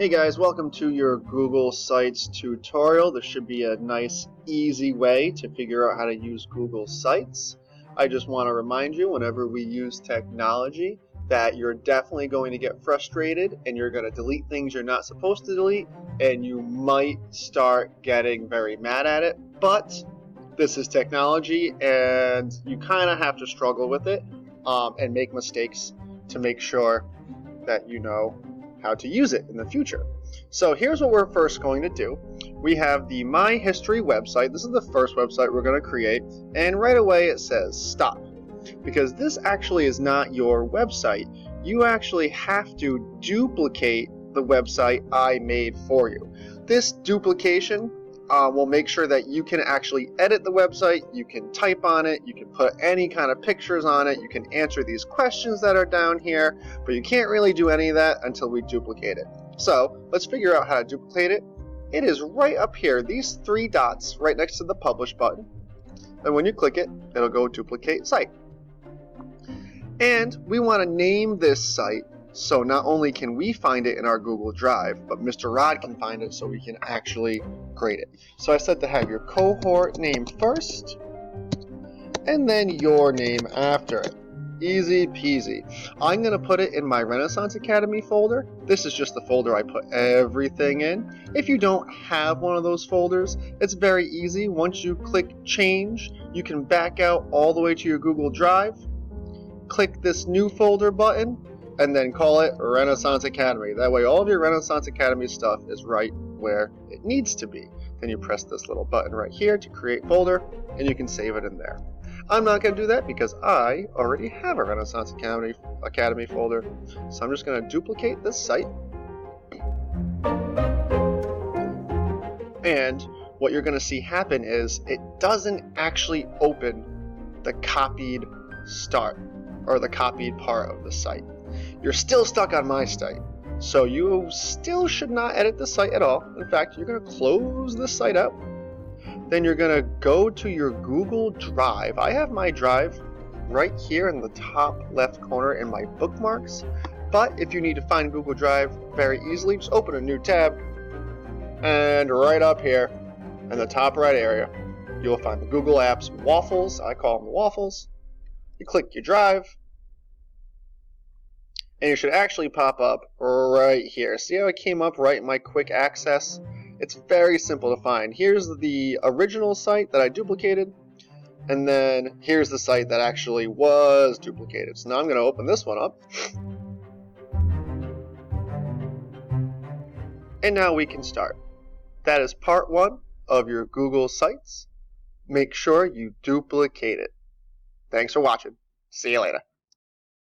Hey guys, welcome to your Google Sites tutorial. This should be a nice, easy way to figure out how to use Google Sites. I just want to remind you, whenever we use technology, that you're definitely going to get frustrated and you're going to delete things you're not supposed to delete, and you might start getting very mad at it, but this is technology and you kind of have to struggle with it and make mistakes to make sure that you know how to use it in the future. So here's what we're first going to do. We have the My History website. This is the first website we're going to create, and right away it says stop, because this actually is not your website. You actually have to duplicate the website I made for you. This duplication will make sure that you can actually edit the website, you can type on it, you can put any kind of pictures on it, you can answer these questions that are down here, but you can't really do any of that until we duplicate it. So let's figure out how to duplicate it. It is right up here, these three dots right next to the publish button, and when you click it, it'll go duplicate site. And we want to name this site so not only can we find it in our Google Drive, but Mr. Rod can find it so we can actually grade it. So I said to have your cohort name first, and then your name after it. Easy peasy. I'm going to put it in my Renaissance Academy folder. This is just the folder I put everything in. If you don't have one of those folders, it's very easy. Once you click change, you can back out all the way to your Google Drive, click this new folder button, and then call it Renaissance Academy. That way all of your Renaissance Academy stuff is right where it needs to be. Then you press this little button right here to create folder, and you can save it in there. I'm not going to do that because I already have a Renaissance Academy folder. So I'm just going to duplicate this site. And what you're going to see happen is it doesn't actually open the copied start or the copied part of the site. You're still stuck on my site, so you still should not edit the site at all. In fact, you're going to close the site out. Then you're going to go to your Google Drive. I have my drive right here in the top left corner in my bookmarks, but if you need to find Google Drive very easily, just open a new tab, and right up here in the top right area, you'll find the Google Apps Waffles. I call them the Waffles. You click your drive, and you should actually pop up right here. See how it came up right in my quick access? It's very simple to find. Here's the original site that I duplicated, and then here's the site that actually was duplicated. So now I'm going to open this one up. And now we can start. That is part one of your Google Sites. Make sure you duplicate it. Thanks for watching. See you later.